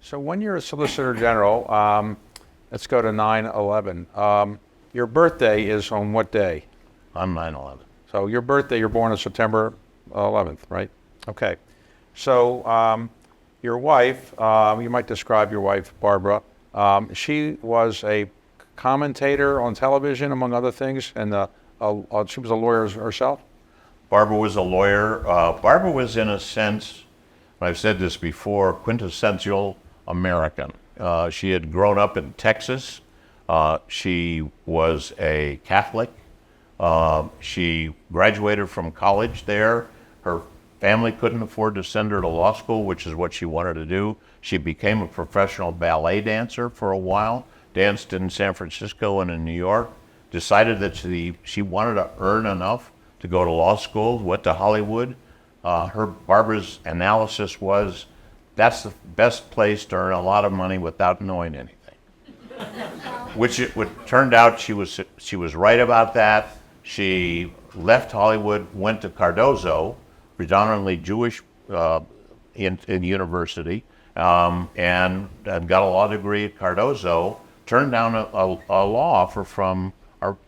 So when you're a Solicitor General, let's go to 9/11. Your birthday is on what day? On 9/11. So your birthday, you're born on September 11th, right? Okay. So your wife, you might describe your wife, Barbara. She was a commentator on television, among other things, and she was a lawyer herself. Barbara was a lawyer. Barbara was, in a sense, I've said this before, quintessential American. She had grown up in Texas. She was a Catholic. She graduated from college there. Her family couldn't afford to send her to law school, which is what she wanted to do. She became a professional ballet dancer for a while, danced in San Francisco and in New York, decided that she wanted to earn enough to go to law school, went to Hollywood. Barbara's analysis was, that's the best place to earn a lot of money without knowing anything. Which it turned out she was right about that. She left Hollywood, went to Cardozo, predominantly Jewish in university, and got a law degree at Cardozo. Turned down a law offer from our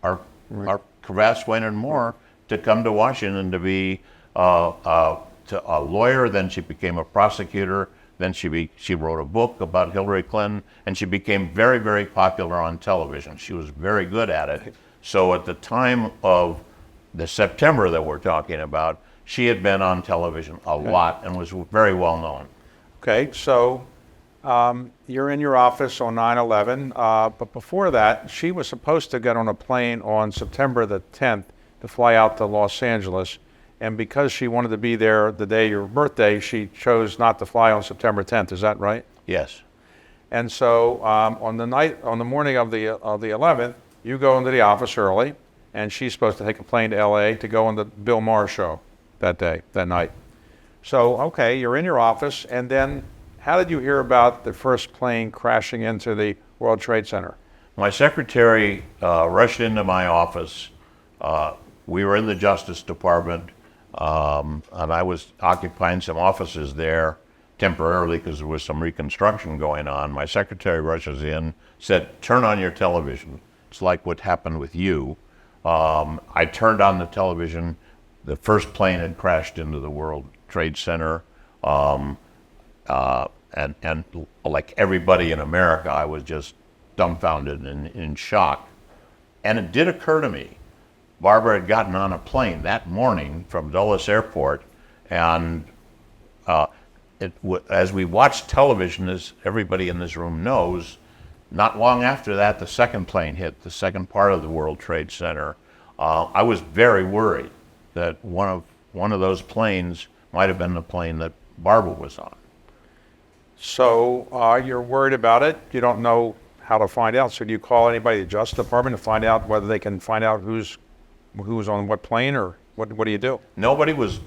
Cravath, Swaine and Moore to come to Washington to be a lawyer. Then she became a prosecutor. Then she wrote a book about Hillary Clinton, and she became very, very popular on television. She was very good at it. So at the time of the September that we're talking about, she had been on television a lot and was very well known. Okay, so you're in your office on 9/11, but before that, she was supposed to get on a plane on September the 10th to fly out to Los Angeles. And because she wanted to be there the day of your birthday, she chose not to fly on September 10th. Is that right? Yes. And so on the morning of the 11th, you go into the office early, and she's supposed to take a plane to L.A. to go on the Bill Maher show that night. So, okay, you're in your office, and then how did you hear about the first plane crashing into the World Trade Center? My secretary rushed into my office. We were in the Justice Department. And I was occupying some offices there temporarily because there was some reconstruction going on. My secretary rushes in, said, "Turn on your television. It's like what happened with you." I turned on the television. The first plane had crashed into the World Trade Center. And like everybody in America, I was just dumbfounded and in shock. And it did occur to me, Barbara had gotten on a plane that morning from Dulles Airport, and as we watched television, as everybody in this room knows, not long after that, the second plane hit the second part of the World Trade Center. I was very worried that one of those planes might have been the plane that Barbara was on. So you're worried about it. You don't know how to find out. So do you call anybody at the Justice Department to find out whether they can find out who was on what plane, or what do you do? Nobody was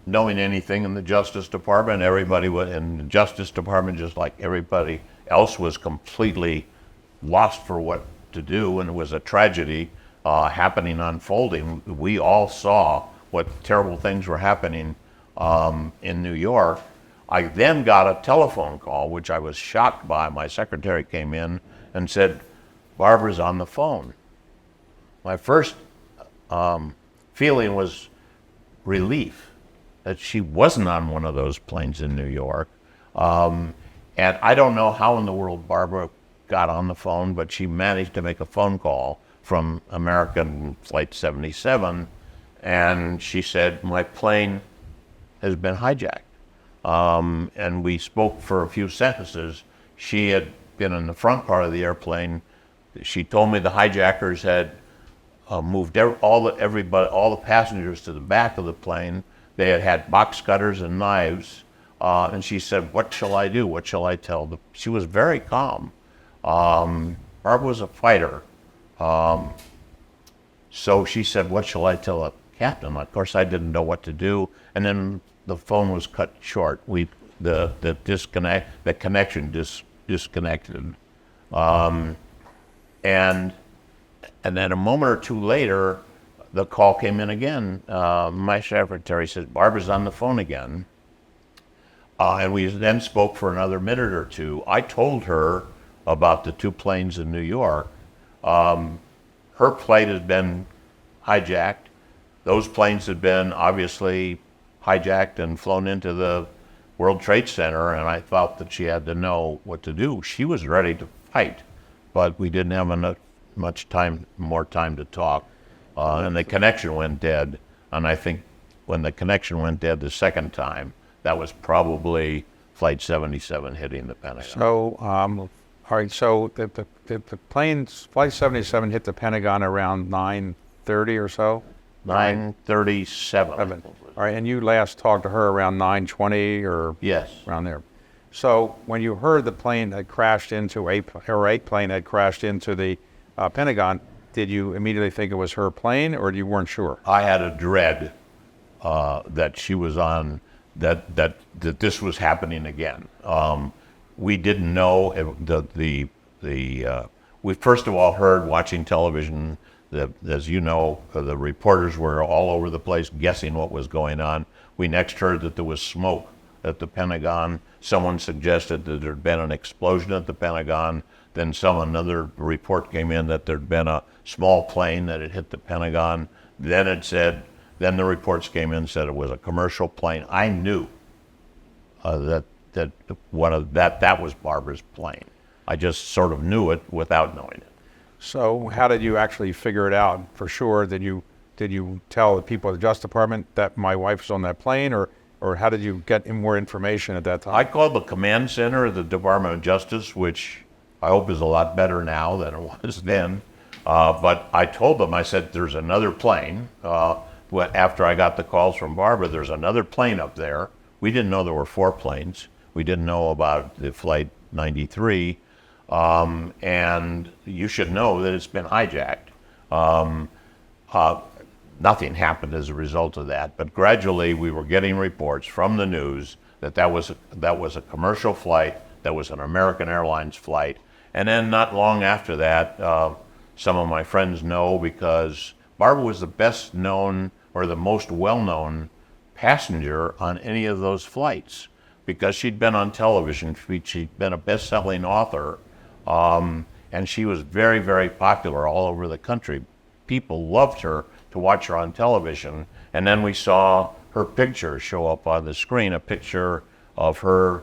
knowing anything in the Justice Department. Everybody in the Justice Department, just like everybody else, was completely lost for what to do, and it was a tragedy happening, unfolding. We all saw what terrible things were happening in New York. I then got a telephone call, which I was shocked by. My secretary came in and said, "Barbara's on the phone." My first feeling was relief that she wasn't on one of those planes in New York. And I don't know how in the world Barbara got on the phone, but she managed to make a phone call from American Flight 77, and she said, "My plane has been hijacked." And we spoke for a few sentences. She had been in the front part of the airplane. She told me the hijackers had moved all the passengers to the back of the plane. They had box cutters and knives, and she said, "What shall I do? What shall I tell them?" She was very calm. Barbara was a fighter, so she said, "What shall I tell a captain?" Of course, I didn't know what to do, and then the phone was cut short. The connection disconnected, and then a moment or two later, the call came in again. My secretary said, "Barbara's on the phone again." And we then spoke for another minute or two. I told her about the two planes in New York. Her plane had been hijacked. Those planes had been obviously hijacked and flown into the World Trade Center, and I thought that she had to know what to do. She was ready to fight, but we didn't have enough more time to talk, and the connection went dead. And I think when the connection went dead the second time, that was probably Flight 77 hitting the Pentagon. So, all right, so the plane, Flight 77 hit the Pentagon around 9:30 or so? 9:37. All right, and you last talked to her around 9:20 or Yes. around there. So when you heard the plane had crashed into a plane had crashed into the Pentagon, did you immediately think it was her plane, or you weren't sure? I had a dread that she was on, that this was happening again. We didn't know we first of all heard, watching television, that, as you know, the reporters were all over the place guessing what was going on. We next heard that there was smoke at the Pentagon. Someone suggested that there'd been an explosion at the Pentagon. Then another report came in that there'd been a small plane that had hit the Pentagon. Then the reports came in and said it was a commercial plane. I knew that was Barbara's plane. I just sort of knew it without knowing it. So how did you actually figure it out for sure? Did you tell the people at the Justice Department that my wife was on that plane, or how did you get more information at that time? I called the command center of the Department of Justice, which I hope is a lot better now than it was then. But I told them, I said, there's another plane. After I got the calls from Barbara, there's another plane up there. We didn't know there were 4 planes. We didn't know about the Flight 93. And you should know that it's been hijacked. Nothing happened as a result of that, but gradually we were getting reports from the news that was a commercial flight, that was an American Airlines flight. And then not long after that, some of my friends know, because Barbara was the best known or the most well-known passenger on any of those flights, because she'd been on television, she'd been a best-selling author, and she was very, very popular all over the country. People loved her to watch her on television. And then we saw her picture show up on the screen, a picture of her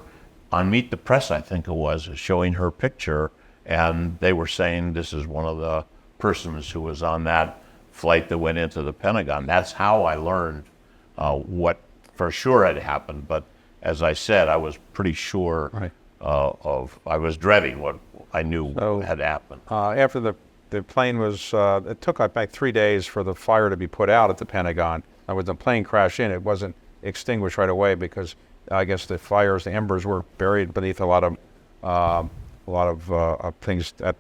on Meet the Press, I think it was, showing her picture. And they were saying this is one of the persons who was on that flight that went into the Pentagon. That's how I learned what for sure had happened. But as I said, I was pretty sure Right. I was dreading what I knew had happened. After the plane was, it took like 3 days for the fire to be put out at the Pentagon. When the plane crashed in, it wasn't extinguished right away because I guess the embers were buried beneath a lot of things at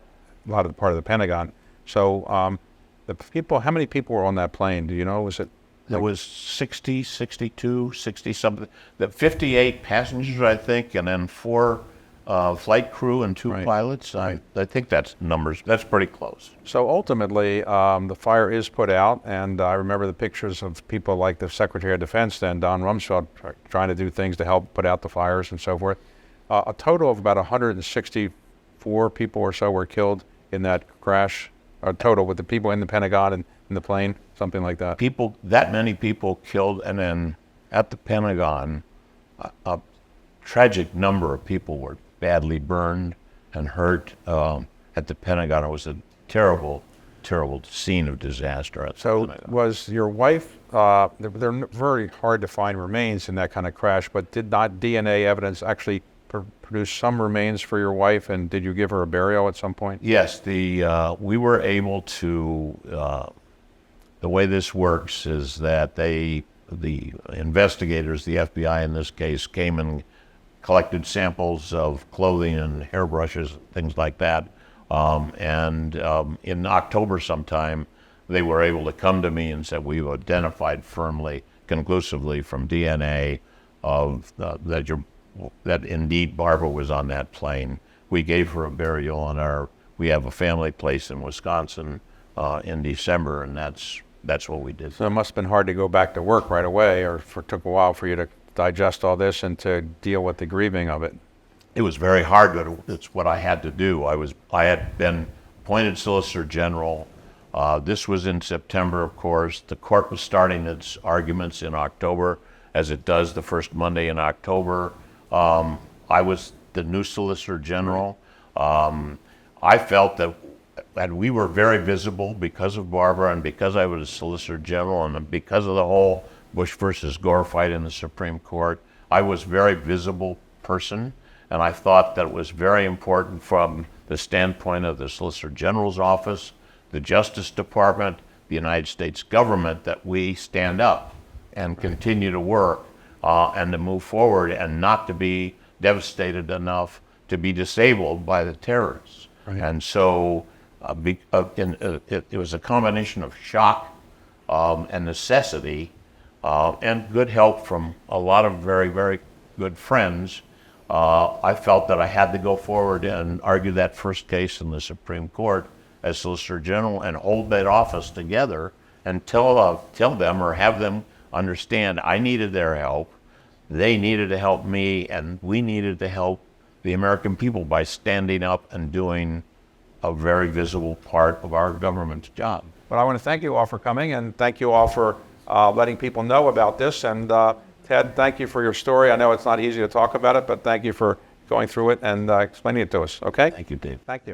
a lot of the part of the Pentagon. So how many people were on that plane? Do you know? Was it? There was 60, 62, 60 something. The 58 passengers, I think, and then 4 flight crew and 2 Right. pilots. I think that's pretty close. So ultimately, the fire is put out, and I remember the pictures of people like the Secretary of Defense then, Don Rumsfeld, trying to do things to help put out the fires and so forth. A total of about 164 people or so were killed in that crash, a total with the people in the Pentagon and in the plane, something like that. That many people killed, and then at the Pentagon, a tragic number of people were badly burned and hurt at the Pentagon. It was a terrible, terrible scene of disaster at the So Pentagon. was your wife, they're very hard to find remains in that kind of crash, but did not DNA evidence actually produce some remains for your wife, and did you give her a burial at some point? Yes, we were able to, the way this works is that the investigators, the FBI in this case, came and collected samples of clothing and hairbrushes, things like that. And in October sometime, they were able to come to me and said, we've identified firmly, conclusively from DNA that indeed Barbara was on that plane. We gave her a burial we have a family place in Wisconsin in December, and that's what we did. So it must have been hard to go back to work right away, or it took a while for you to digest all this and to deal with the grieving of it? It was very hard, but it's what I had to do. I had been appointed Solicitor General. This was in September, of course. The court was starting its arguments in October, as it does the first Monday in October. I was the new Solicitor General. I felt that we were very visible because of Barbara and because I was Solicitor General and because of the whole Bush versus Gore fight in the Supreme Court. I was a very visible person, and I thought that it was very important from the standpoint of the Solicitor General's office, the Justice Department, the United States government, that we stand up and continue to work and to move forward and not to be devastated enough to be disabled by the terrorists. Right. And so it was a combination of shock and necessity and good help from a lot of very, very good friends. I felt that I had to go forward and argue that first case in the Supreme Court as Solicitor General and hold that office together and tell them or have them understand I needed their help, they needed to help me, and we needed to help the American people by standing up and doing a very visible part of our government's job. But I want to thank you all for coming, and thank you all for letting people know about this. And Ted, thank you for your story. I know it's not easy to talk about it, but thank you for going through it and explaining it to us. Okay? Thank you, Dave. Thank you.